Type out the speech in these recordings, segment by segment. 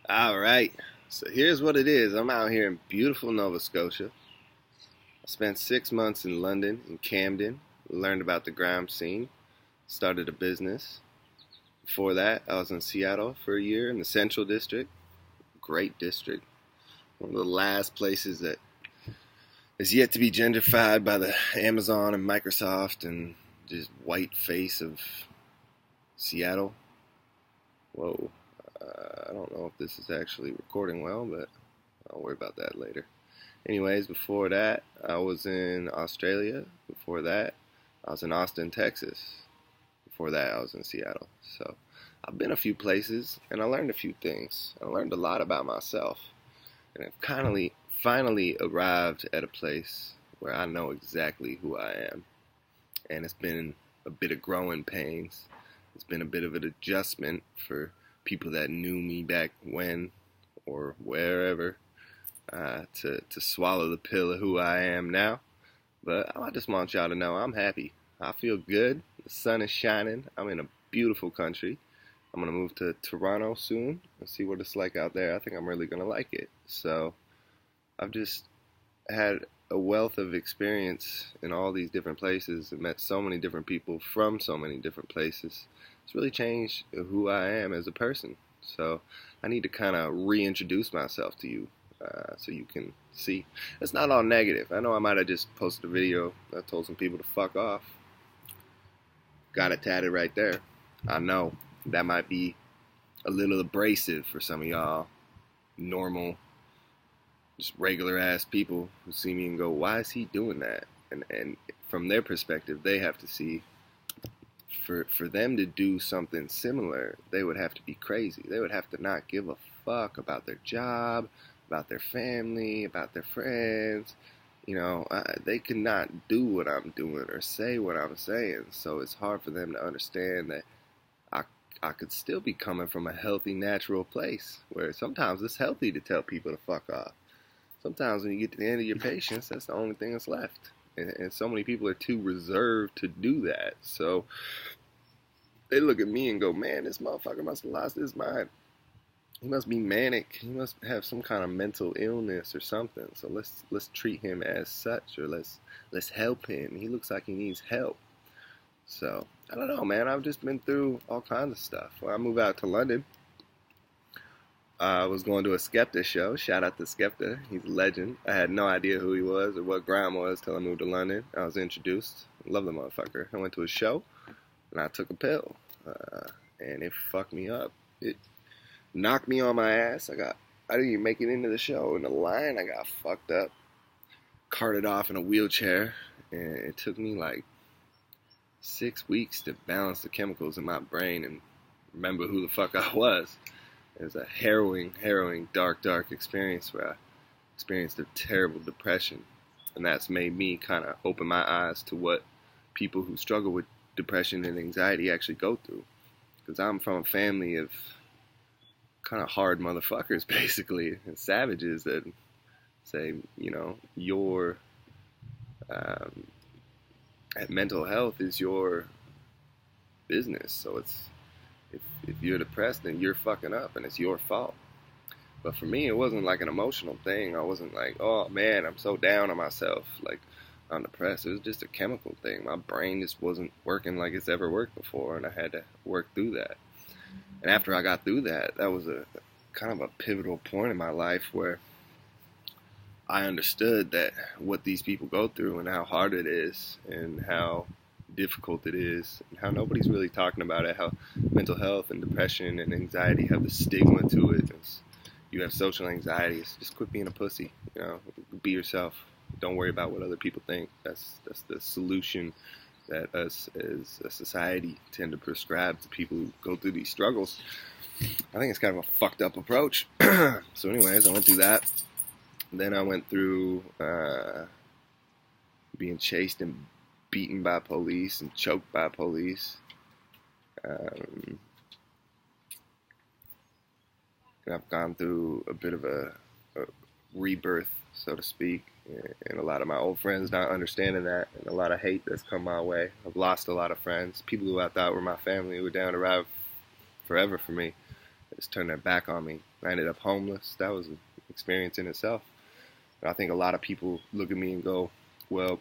All right. So here's what it is. I'm out here in beautiful Nova Scotia. I spent 6 months in London, in Camden, learned about the grime scene, started a business. Before that, I was in Seattle for a year in the Central District. Great district. One of the last places that is yet to be gentrified by the Amazon and Microsoft and just white face of Seattle. Whoa. I don't know if this is actually recording well, but I'll worry about that later. Anyways, before that, I was in Australia. Before that, I was in Austin, Texas. Before that, I was in Seattle. So I've been a few places, and I learned a few things. I learned a lot about myself. And I've finally arrived at a place where I know exactly who I am. And it's been a bit of growing pains. It's been a bit of an adjustment for people that knew me back when or wherever to swallow the pill of who I am now. But I just want y'all to know I'm happy. I feel good. The sun is shining. I'm in a beautiful country. I'm going to move to Toronto soon and see what it's like out there. I think I'm really going to like it. So I've just had a wealth of experience in all these different places and met so many different people from so many different places. It's really changed who I am as a person. So I need to kind of reintroduce myself to you so you can see. It's not all negative. I know I might have just posted a video that told some people to fuck off. Got it tatted right there. I know that might be a little abrasive for some of y'all normal, just regular ass people who see me and go, why is he doing that? And from their perspective, they have to see for them to do something similar, they would have to be crazy. They would have to not give a fuck about their job, about their family, about their friends. They could not do what I'm doing or say what I'm saying. So it's hard for them to understand that I could still be coming from a healthy, natural place where sometimes it's healthy to tell people to fuck off. Sometimes when you get to the end of your patience, that's the only thing that's left. And so many people are too reserved to do that. So they look at me and go, man, this motherfucker must have lost his mind. He must be manic. He must have some kind of mental illness or something. So let's treat him as such, or let's help him. He looks like he needs help. So I don't know, man. I've just been through all kinds of stuff. When I moved out to London, I was going to a Skepta show. Shout out to Skepta. He's a legend. I had no idea who he was or what grime was till I moved to London. I was introduced. Love the motherfucker. I went to a show and I took a pill. And it fucked me up. It knocked me on my ass. I didn't even make it into the show. In the line, I got fucked up. Carted off in a wheelchair. And it took me like 6 weeks to balance the chemicals in my brain and remember who the fuck I was. It was a harrowing, dark experience where I experienced a terrible depression. And that's made me kind of open my eyes to what people who struggle with depression and anxiety actually go through. Because I'm from a family of kind of hard motherfuckers, basically, and savages that say, your mental health is your business. So if you're depressed, then you're fucking up and it's your fault. But for me, it wasn't like an emotional thing. I wasn't like, oh man, I'm so down on myself, like I'm depressed. It was just a chemical thing. My brain just wasn't working like it's ever worked before, and I had to work through that. And after I got through that, that was a kind of a pivotal point in my life where I understood that what these people go through and how hard it is and how difficult it is and how nobody's really talking about it, how mental health and depression and anxiety have the stigma to it. You have social anxiety. It's just quit being a pussy. Be yourself. Don't worry about what other people think. That's the solution that us as a society tend to prescribe to people who go through these struggles. I think it's kind of a fucked up approach. So anyways, I went through that. Then I went through being chased and beaten by police and choked by police. And I've gone through a bit of a rebirth, so to speak, and a lot of my old friends not understanding that, and a lot of hate that's come my way. I've lost a lot of friends, people who I thought were my family, who were down to ride forever for me, They just turned their back on me. I ended up homeless. That was an experience in itself. And I think a lot of people look at me and go, well,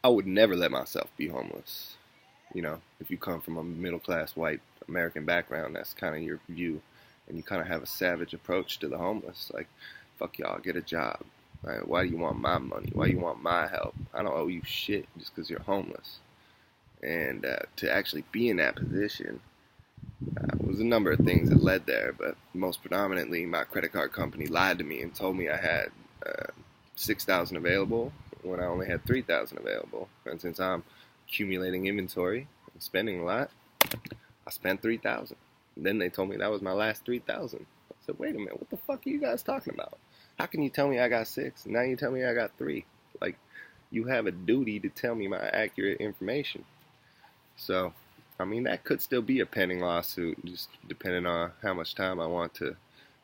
I would never let myself be homeless. You know, if you come from a middle-class white American background, that's kind of your view. And you kind of have a savage approach to the homeless. Like, fuck y'all, get a job. Right? Why do you want my money? Why do you want my help? I don't owe you shit just because you're homeless. And to actually be in that position was a number of things that led there, but most predominantly my credit card company lied to me and told me I had $6,000 available when I only had $3,000 available. And since I'm accumulating inventory and spending a lot, I spent $3,000. Then they told me that was my last $3,000. I said, wait a minute, what the fuck are you guys talking about? How can you tell me I got 6 and now you tell me I got 3? Like, you have a duty to tell me my accurate information. So, I mean, that could still be a pending lawsuit, just depending on how much time I want to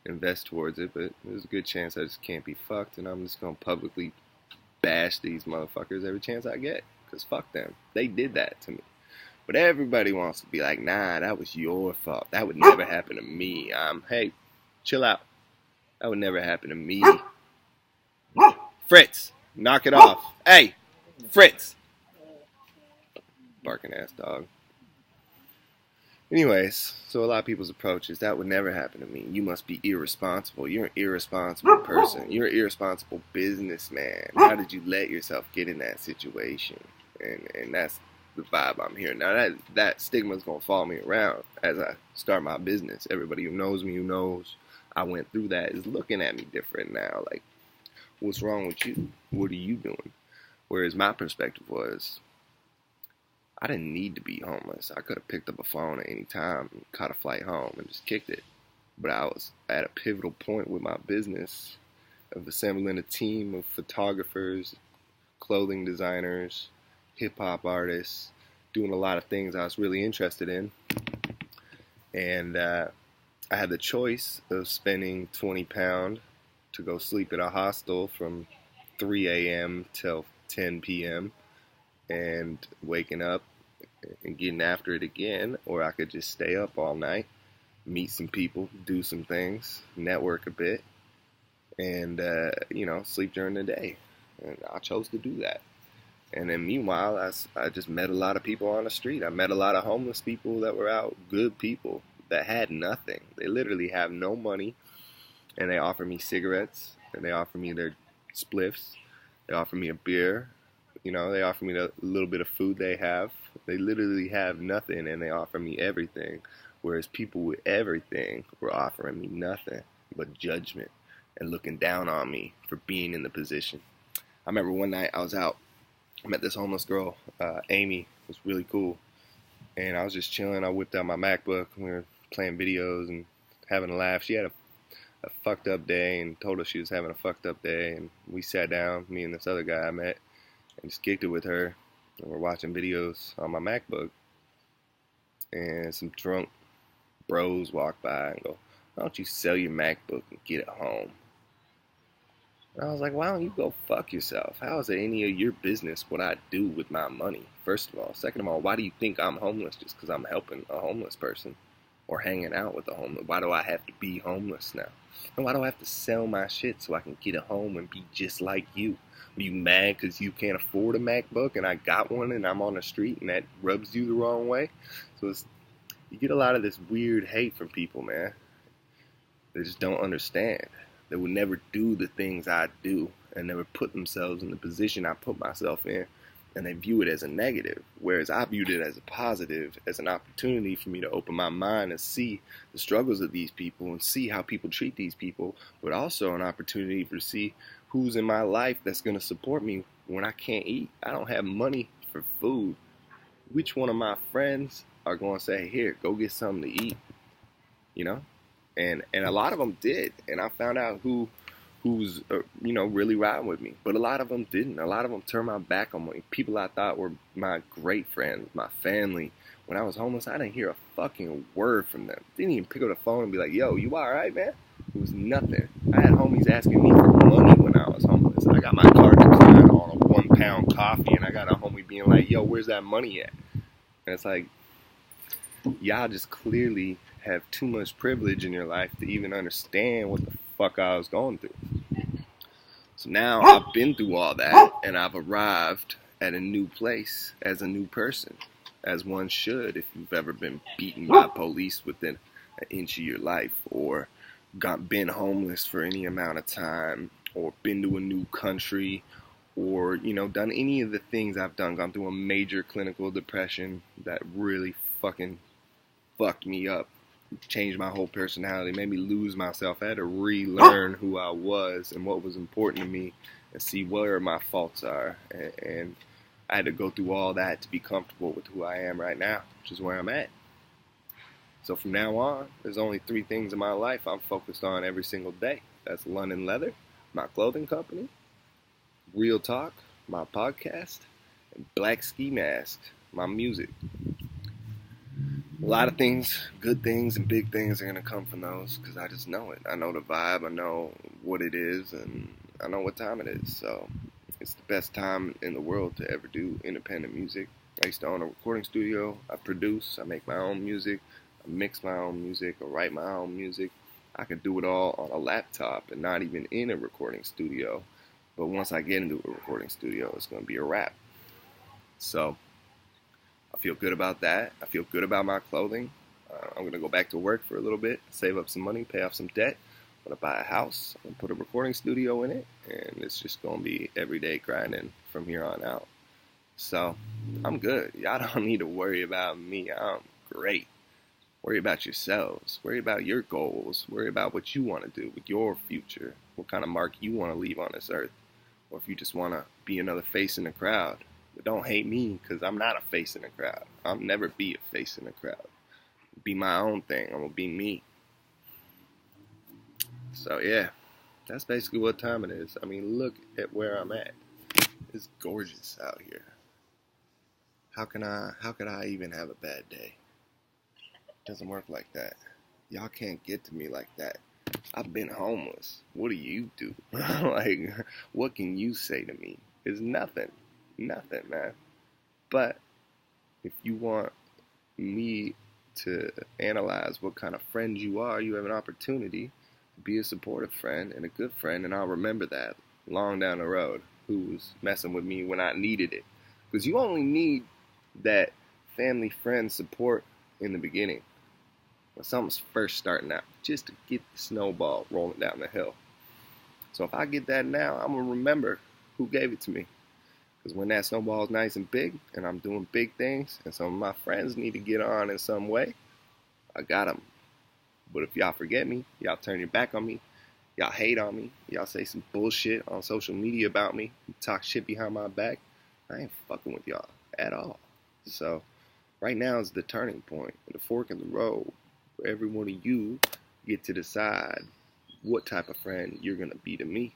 invest towards it. But there's a good chance I just can't be fucked, and I'm just going to publicly bash these motherfuckers every chance I get. Because fuck them. They did that to me. But everybody wants to be like, nah, that was your fault. That would never happen to me. Hey, chill out. That would never happen to me. Fritz, knock it off. Hey, Fritz. Barking ass dog. Anyways, so a lot of people's approach is that would never happen to me. You must be irresponsible. You're an irresponsible person. You're an irresponsible businessman. How did you let yourself get in that situation? And that's the vibe I'm hearing. Now that stigma's gonna follow me around as I start my business. Everybody who knows me, who knows I went through that, is looking at me different now. Like, what's wrong with you? What are you doing? Whereas my perspective was, I didn't need to be homeless. I could have picked up a phone at any time and caught a flight home and just kicked it. But I was at a pivotal point with my business of assembling a team of photographers, clothing designers, hip-hop artists, doing a lot of things I was really interested in. And I had the choice of spending £20 to go sleep at a hostel from 3 a.m. till 10 p.m. and waking up and getting after it again, or I could just stay up all night, meet some people, do some things, network a bit, and sleep during the day. And I chose to do that. And then meanwhile, I just met a lot of people on the street. I met a lot of homeless people that were out, good people that had nothing. They literally have no money, and they offer me cigarettes, and they offer me their spliffs, they offer me a beer, they offer me the little bit of food they have. They literally have nothing, and they offer me everything. Whereas people with everything were offering me nothing but judgment and looking down on me for being in the position. I remember one night I was out. I met this homeless girl, Amy. It was really cool. And I was just chilling. I whipped out my MacBook. We were playing videos and having a laugh. She had a fucked up day and told us she was having a fucked up day. And we sat down, me and this other guy I met, and just kicked it with her. And we're watching videos on my MacBook. And some drunk bros walk by and go, why don't you sell your MacBook and get it home? And I was like, why don't you go fuck yourself? How is it any of your business what I do with my money, first of all? Second of all, why do you think I'm homeless just because I'm helping a homeless person or hanging out with a homeless? Why do I have to be homeless now? And why do I have to sell my shit so I can get a home and be just like you? Are you mad because you can't afford a MacBook and I got one and I'm on the street and that rubs you the wrong way? So you get a lot of this weird hate from people, man. They just don't understand. They would never do the things I do and never put themselves in the position I put myself in, and they view it as a negative, whereas I viewed it as a positive, as an opportunity for me to open my mind and see the struggles of these people and see how people treat these people, but also an opportunity to see who's in my life that's going to support me when I can't eat. I don't have money for food. Which one of my friends are going to say, here, go get something to eat, And a lot of them did, and I found out who's really riding with me. But a lot of them didn't. A lot of them turned my back on me. People I thought were my great friends, my family. When I was homeless, I didn't hear a fucking word from them. Didn't even pick up the phone and be like, yo, you all right, man? It was nothing. I had homies asking me for money when I was homeless. I got my card declined on a 1 pound coffee, and I got a homie being like, yo, where's that money at? And it's like, y'all just clearly have too much privilege in your life to even understand what the fuck I was going through. So now I've been through all that, and I've arrived at a new place as a new person, as one should if you've ever been beaten by police within an inch of your life, or been homeless for any amount of time, or been to a new country, or, done any of the things I've done, gone through a major clinical depression that really fucking fucked me up, changed my whole personality, made me lose myself. I had to relearn who I was and what was important to me and see where my faults are. And I had to go through all that to be comfortable with who I am right now, which is where I'm at. So from now on, there's only 3 things in my life I'm focused on every single day. That's London Leather, my clothing company, Real Talk, my podcast, and Black Ski Mask, my music. A lot of things, good things and big things are going to come from those because I just know it. I know the vibe, I know what it is, and I know what time it is. So it's the best time in the world to ever do independent music. I used to own a recording studio. I produce, I make my own music, I mix my own music, I write my own music. I can do it all on a laptop and not even in a recording studio. But once I get into a recording studio, it's going to be a wrap. So I feel good about that. I feel good about my clothing. I'm going to go back to work for a little bit, save up some money, pay off some debt. I'm going to buy a house and put a recording studio in it. And it's just going to be everyday grinding from here on out. So I'm good. Y'all don't need to worry about me. I'm great. Worry about yourselves. Worry about your goals. Worry about what you want to do with your future. What kind of mark you want to leave on this earth. Or if you just want to be another face in the crowd. But don't hate me because I'm not a face in the crowd. I'll never be a face in the crowd. Be my own thing. I'm going to be me. So yeah, that's basically what time it is. I mean, look at where I'm at. It's gorgeous out here. How could I even have a bad day? It doesn't work like that. Y'all can't get to me like that. I've been homeless. What do you do? Like, what can you say to me? It's nothing. Nothing, man. But if you want me to analyze what kind of friend you are, you have an opportunity to be a supportive friend and a good friend, and I'll remember that long down the road, who was messing with me when I needed it. Because you only need that family friend support in the beginning, when something's first starting out, just to get the snowball rolling down the hill. So if I get that now, I'm going to remember who gave it to me. Because when that snowball is nice and big, and I'm doing big things, and some of my friends need to get on in some way, I got them. But if y'all forget me, y'all turn your back on me, y'all hate on me, y'all say some bullshit on social media about me, talk shit behind my back, I ain't fucking with y'all at all. So right now is the turning point, the fork in the road, where every one of you get to decide what type of friend you're going to be to me.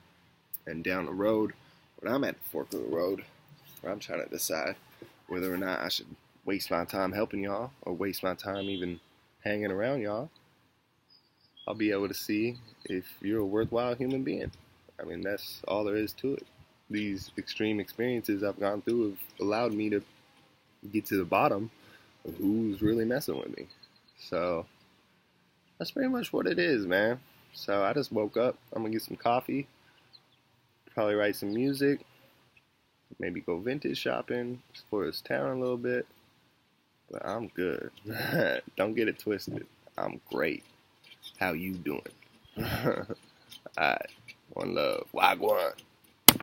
And down the road, when I'm at the fork of the road, where I'm trying to decide whether or not I should waste my time helping y'all or waste my time even hanging around y'all, I'll be able to see if you're a worthwhile human being. I mean, that's all there is to it. These extreme experiences I've gone through have allowed me to get to the bottom of who's really messing with me. So that's pretty much what it is, man. So I just woke up. I'm going to get some coffee, probably write some music, maybe go vintage shopping, explore this town a little bit. But I'm good. Don't get it twisted. I'm great. How you doing? Alright. One love. Wagwan.